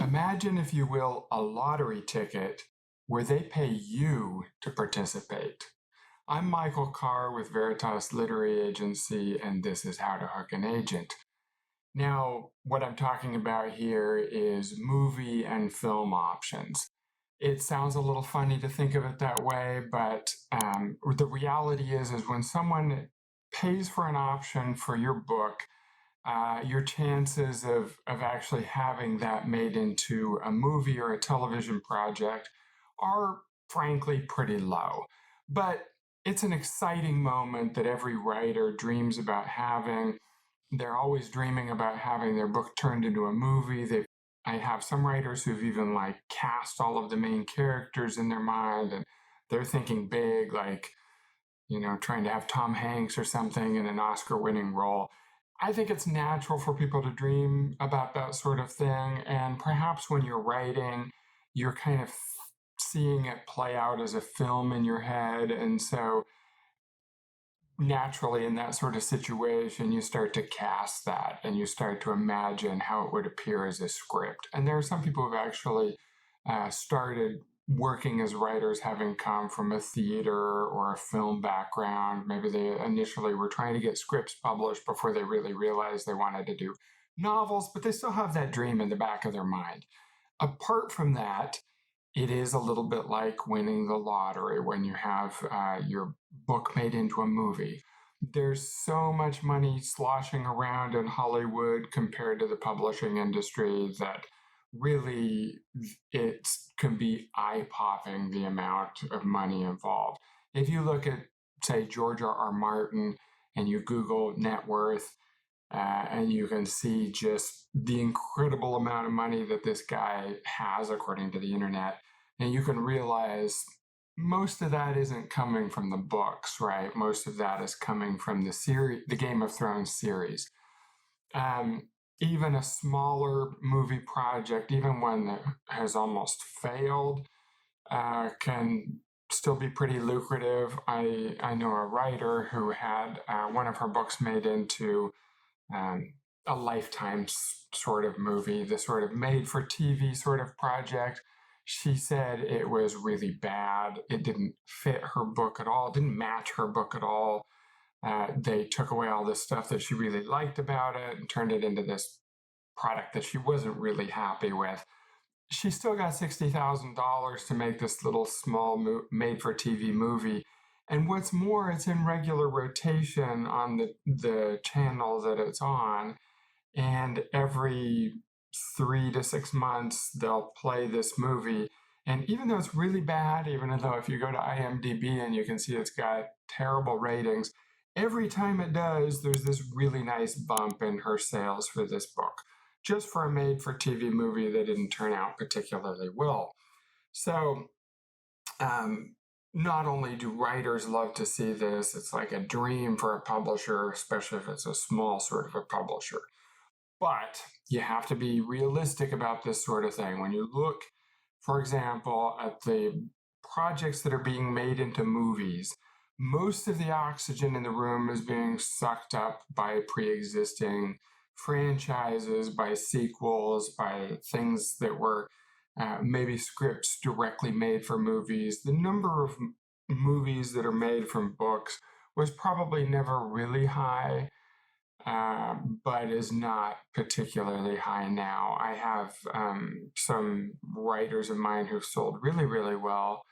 Imagine, if you will, a lottery ticket where they pay you to participate. I'm Michael Carr with Veritas Literary Agency, and this is How to Hook an Agent. Now, what I'm talking about here is movie and film options. It sounds a little funny to think of it that way, but the reality is when someone pays for an option for your book, your chances of actually having that made into a movie or a television project are frankly pretty low. But it's an exciting moment that every writer dreams about having. They're always dreaming about having their book turned into a movie. I have some writers who've even cast all of the main characters in their mind, and they're thinking big, trying to have Tom Hanks or something in an Oscar-winning role. I think it's natural for people to dream about that sort of thing, and perhaps when you're writing, you're kind of seeing it play out as a film in your head, and so naturally in that sort of situation, you start to cast that and you start to imagine how it would appear as a script. And there are some people who've actually started working as writers having come from a theater or a film background. Maybe they initially were trying to get scripts published before they really realized they wanted to do novels, but they still have that dream in the back of their mind. Apart from that, it is a little bit like winning the lottery when you have your book made into a movie. There's so much money sloshing around in Hollywood compared to the publishing industry that really it can be eye-popping the amount of money involved. If you look at, say, George R.R. Martin and you Google net worth, and you can see just the incredible amount of money that this guy has, according to the internet. And you can realize most of that isn't coming from the books, right? Most of that is coming from the Game of Thrones series. Even a smaller movie project, even one that has almost failed, can still be pretty lucrative. I know a writer who had one of her books made into a Lifetime sort of movie, the sort of made-for-TV sort of project. She said it was really bad. It didn't fit her book at all. It didn't match her book at all. They took away all this stuff that she really liked about it and turned it into this product that she wasn't really happy with. She still got $60,000 to make this little small made-for-TV movie. And what's more, it's in regular rotation on the channel that it's on. And every 3 to 6 months, they'll play this movie. And even though it's really bad, even though if you go to IMDb and you can see it's got terrible ratings, every time it does, there's this really nice bump in her sales for this book, just for a made-for-TV movie that didn't turn out particularly well. So, not only do writers love to see this, it's like a dream for a publisher, especially if it's a small sort of a publisher. But you have to be realistic about this sort of thing. When you look, for example, at the projects that are being made into movies, most of the oxygen in the room is being sucked up by pre-existing franchises, by sequels, by things that were maybe scripts directly made for movies. The number of movies that are made from books was probably never really high, but is not particularly high now. I have some writers of mine who've sold really, really well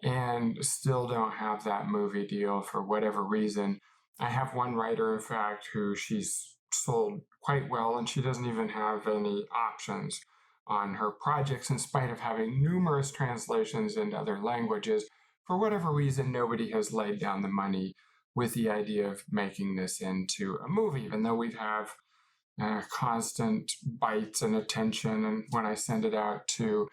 and still don't have that movie deal for whatever reason. I have one writer, in fact, who she's sold quite well, and she doesn't even have any options on her projects in spite of having numerous translations into other languages. For whatever reason, nobody has laid down the money with the idea of making this into a movie, even though we have constant bites and attention. And when I send it out to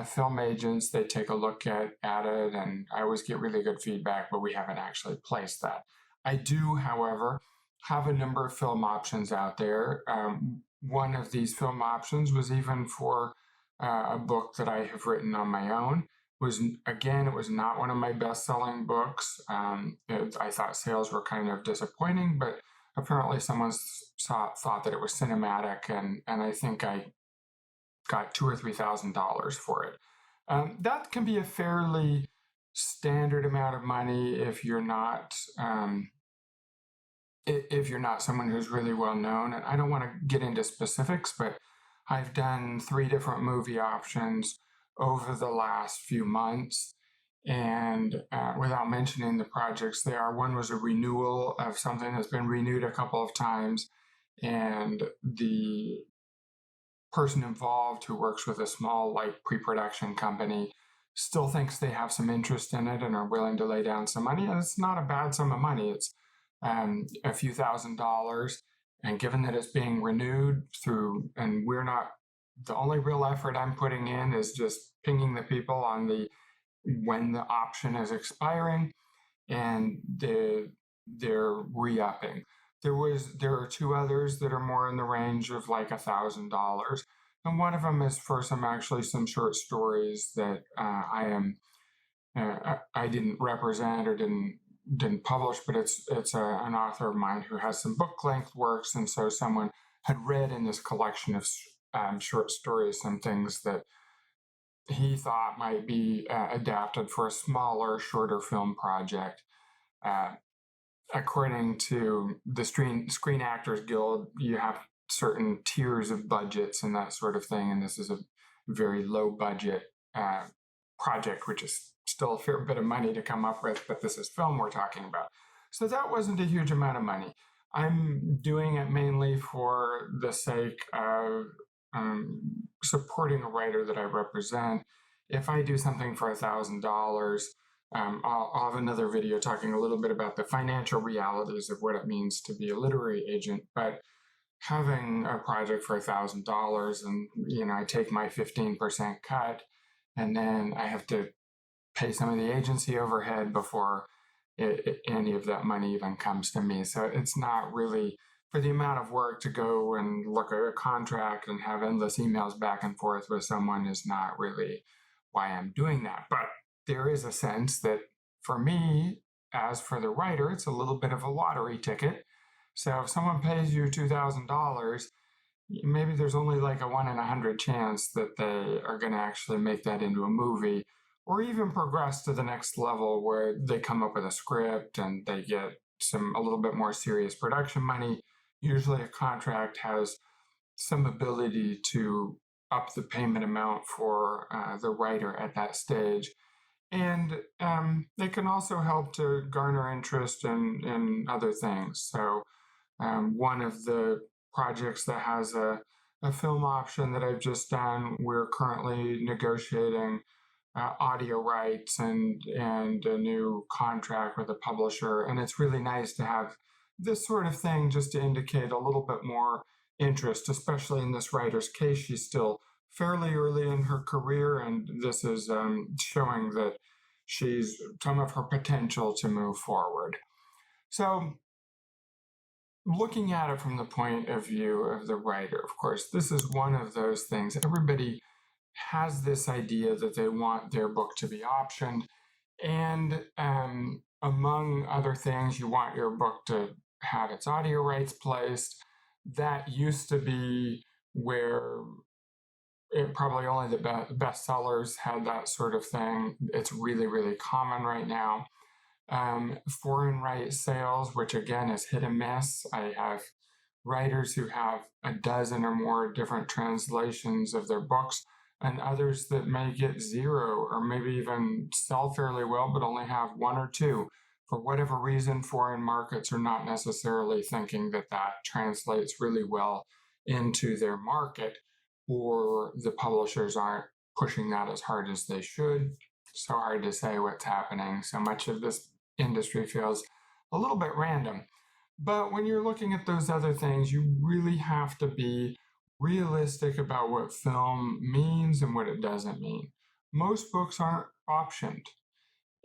film agents, they take a look at it, and I always get really good feedback, but we haven't actually placed that. I do, however, have a number of film options out there. One of these film options was even for a book that I have written on my own. It was not one of my best-selling books. I thought sales were kind of disappointing, but apparently someone thought that it was cinematic, and I think I got $2,000 or $3,000 for it. That can be a fairly standard amount of money if you're not someone who's really well known. And I don't want to get into specifics, but I've done 3 different movie options over the last few months. And without mentioning the projects they are, one was a renewal of something that's been renewed a couple of times. And the person involved, who works with a small pre-production company, still thinks they have some interest in it and are willing to lay down some money. And it's not a bad sum of money. It's a few $1,000s. And given that it's being renewed through, and we're not, the only real effort I'm putting in is just pinging the people on when the option is expiring, and they're re-upping. There are 2 others that are more in the range of like $1,000, and one of them is for some short stories that I didn't represent or didn't publish, but it's an author of mine who has some book length works, and so someone had read in this collection of short stories some things that he thought might be adapted for a smaller, shorter film project. According to the Screen Actors Guild, you have certain tiers of budgets and that sort of thing, and this is a very low budget project, which is still a fair bit of money to come up with, but this is film we're talking about. So that wasn't a huge amount of money. I'm doing it mainly for the sake of supporting a writer that I represent. If I do something for $1,000, I'll have another video talking a little bit about the financial realities of what it means to be a literary agent. But having a project for $1,000, and I take my 15% cut, and then I have to pay some of the agency overhead before any of that money even comes to me. So it's not really, for the amount of work to go and look at a contract and have endless emails back and forth with someone, is not really why I'm doing that. But there is a sense that for me, as for the writer, it's a little bit of a lottery ticket. So if someone pays you $2,000, maybe there's only like a 1 in 100 chance that they are going to actually make that into a movie, or even progress to the next level where they come up with a script and they get a little bit more serious production money. Usually a contract has some ability to up the payment amount for the writer at that stage. And they can also help to garner interest in other things. So one of the projects that has a film option that I've just done, we're currently negotiating audio rights and a new contract with a publisher. And it's really nice to have this sort of thing just to indicate a little bit more interest, especially in this writer's case. She's still fairly early in her career, and this is showing that she's some of her potential to move forward. So looking at it from the point of view of the writer, of course, this is one of those things. Everybody has this idea that they want their book to be optioned. And among other things, you want your book to have its audio rights placed. That used to be where probably only the bestsellers had that sort of thing. It's really, really common right now. Foreign rights sales, which again is hit and miss. I have writers who have a dozen or more different translations of their books, and others that may get 0 or maybe even sell fairly well but only have 1 or 2. For whatever reason, foreign markets are not necessarily thinking that translates really well into their market, or the publishers aren't pushing that as hard as they should. So hard to say what's happening. So much of this industry feels a little bit random. But when you're looking at those other things, you really have to be realistic about what film means and what it doesn't mean. Most books aren't optioned.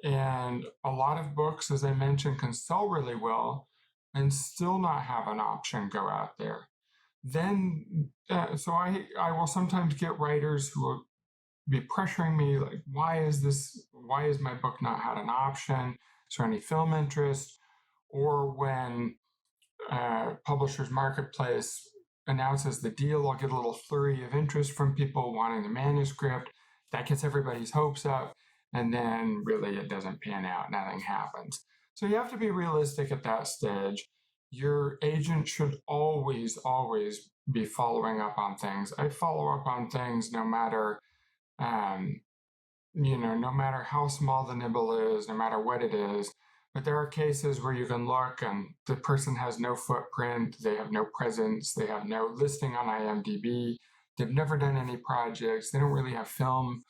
And a lot of books, as I mentioned, can sell really well and still not have an option go out there. Then, so I will sometimes get writers who will be pressuring me, like, why is my book not had an option? Is there any film interest? Or when Publishers Marketplace announces the deal, I'll get a little flurry of interest from people wanting the manuscript. That gets everybody's hopes up. And then really it doesn't pan out, nothing happens. So you have to be realistic at that stage. Your agent should always, always be following up on things. I follow up on things no matter, um, no matter how small the nibble is, no matter what it is. But there are cases where you can look and the person has no footprint, they have no presence, they have no listing on IMDb, they've never done any projects, they don't really have film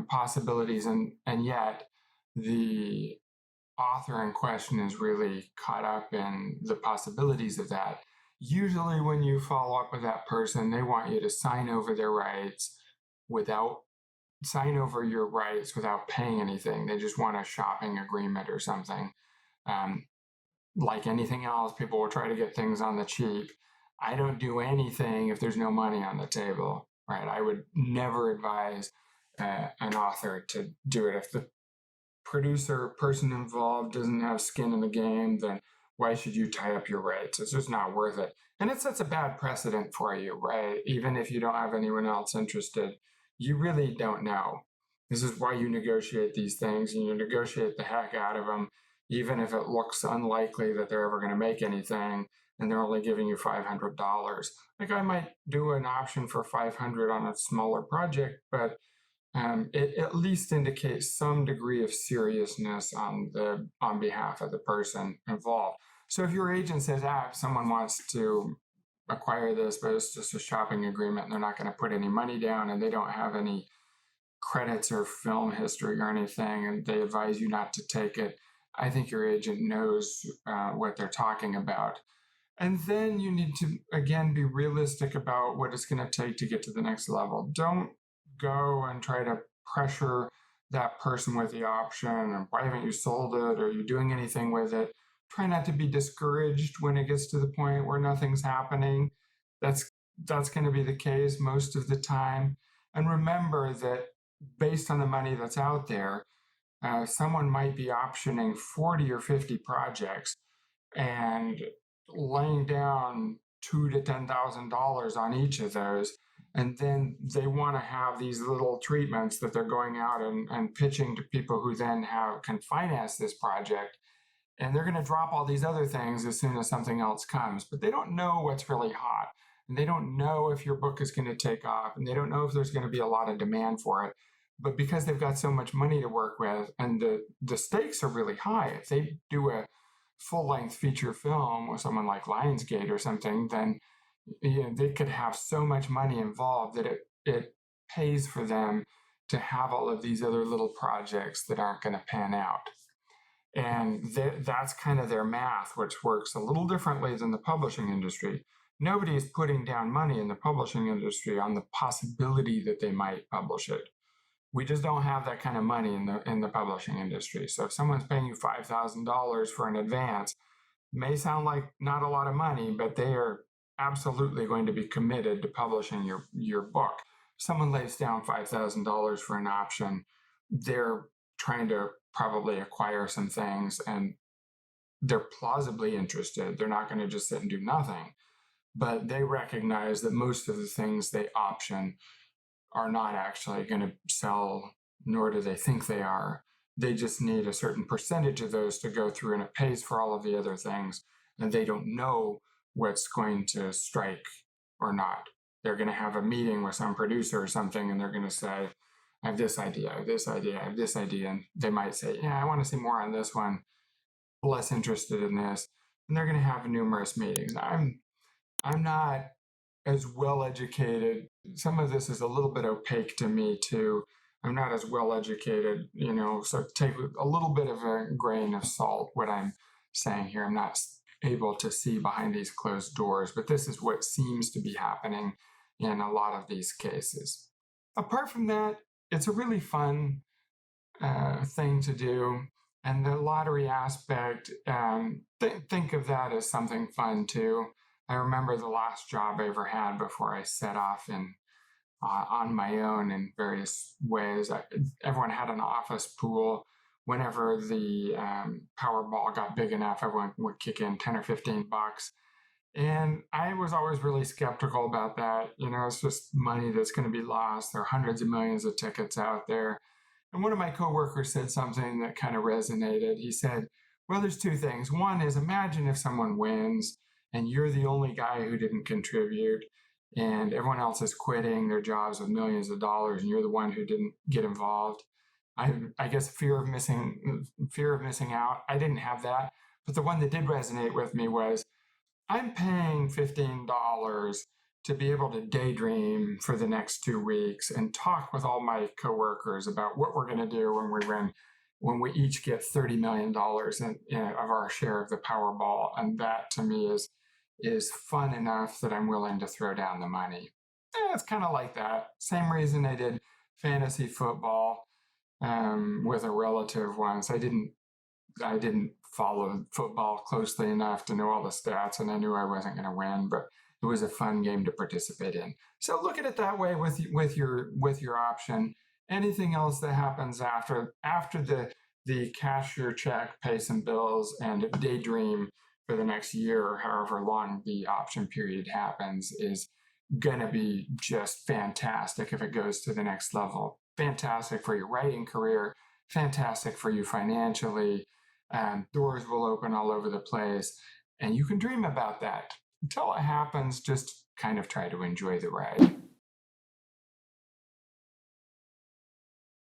possibilities, and yet the author in question is really caught up in the possibilities of that. Usually, when you follow up with that person, they want you to sign over your rights without paying anything. They just want a shopping agreement or something. Um, like anything else, people will try to get things on the cheap. I don't do anything if there's no money on the table, right? I would never advise an author to do it. If the producer person involved doesn't have skin in the game, then why should you tie up your rights? It's just not worth it. And it sets a bad precedent for you, right? Even if you don't have anyone else interested, you really don't know. This is why you negotiate these things, and you negotiate the heck out of them, even if it looks unlikely that they're ever going to make anything and they're only giving you $500. Like, I might do an option for $500 on a smaller project, but it at least indicates some degree of seriousness on behalf of the person involved. So if your agent says, if someone wants to acquire this, but it's just a shopping agreement and they're not going to put any money down and they don't have any credits or film history or anything, and they advise you not to take it, I think your agent knows what they're talking about. And then you need to, again, be realistic about what it's going to take to get to the next level. Don't go and try to pressure that person with the option and why haven't you sold it, or are you doing anything with it. Try not to be discouraged when it gets to the point where nothing's happening. That's going to be the case most of the time. And remember that based on the money that's out there, someone might be optioning 40 or 50 projects and laying down $2,000 to $10,000 on each of those. And then they want to have these little treatments that they're going out and pitching to people who then can finance this project. And they're going to drop all these other things as soon as something else comes. But they don't know what's really hot. And they don't know if your book is going to take off. And they don't know if there's going to be a lot of demand for it. But because they've got so much money to work with and the stakes are really high, if they do a full-length feature film with someone like Lionsgate or something, then they could have so much money involved that it pays for them to have all of these other little projects that aren't going to pan out. And that's kind of their math, which works a little differently than the publishing industry. Nobody is putting down money in the publishing industry on the possibility that they might publish it. We just don't have that kind of money in the publishing industry. So if someone's paying you $5,000 for an advance, may sound like not a lot of money, but they are absolutely going to be committed to publishing your book. If someone lays down $5,000 for an option, they're trying to probably acquire some things and they're plausibly interested. They're not going to just sit and do nothing, but they recognize that most of the things they option are not actually going to sell, nor do they think they are. They just need a certain percentage of those to go through, and it pays for all of the other things. And they don't know what's going to strike or not. They're going to have a meeting with some producer or something, and they're going to say, I have this idea, I have this idea, I have this idea. And they might say, I want to see more on this one, less interested in this. And they're going to have numerous meetings. I'm not as well educated. Some of this is a little bit opaque to me too. I'm not as well educated, so take a little bit of a grain of salt what I'm saying here. I'm not able to see behind these closed doors, but this is what seems to be happening in a lot of these cases. Apart from that, it's a really fun thing to do. And the lottery aspect, think of that as something fun too. I remember the last job I ever had before I set off on my own in various ways. Everyone had an office pool. Whenever the Powerball got big enough, everyone would kick in 10 or $15. And I was always really skeptical about that. It's just money that's going to be lost. There are hundreds of millions of tickets out there. And one of my coworkers said something that kind of resonated. He said, well, there's two things. One is, imagine if someone wins and you're the only guy who didn't contribute, and everyone else is quitting their jobs with millions of dollars and you're the one who didn't get involved. I guess fear of missing out. I didn't have that. But the one that did resonate with me was, I'm paying $15 to be able to daydream for the next 2 weeks and talk with all my coworkers about what we're going to do when we each get $30 million of our share of the Powerball. And that to me is fun enough that I'm willing to throw down the money. It's kind of like that. Same reason I did fantasy football with a relative once. I didn't follow football closely enough to know all the stats, and I knew I wasn't going to win, but it was a fun game to participate in. So look at it that way with your option. Anything else that happens after the cash your check, pay some bills, and daydream for the next year or however long the option period happens is gonna be just fantastic if it goes to the next level. Fantastic for your writing career, fantastic for you financially. Doors will open all over the place, and you can dream about that. Until it happens, just kind of try to enjoy the ride.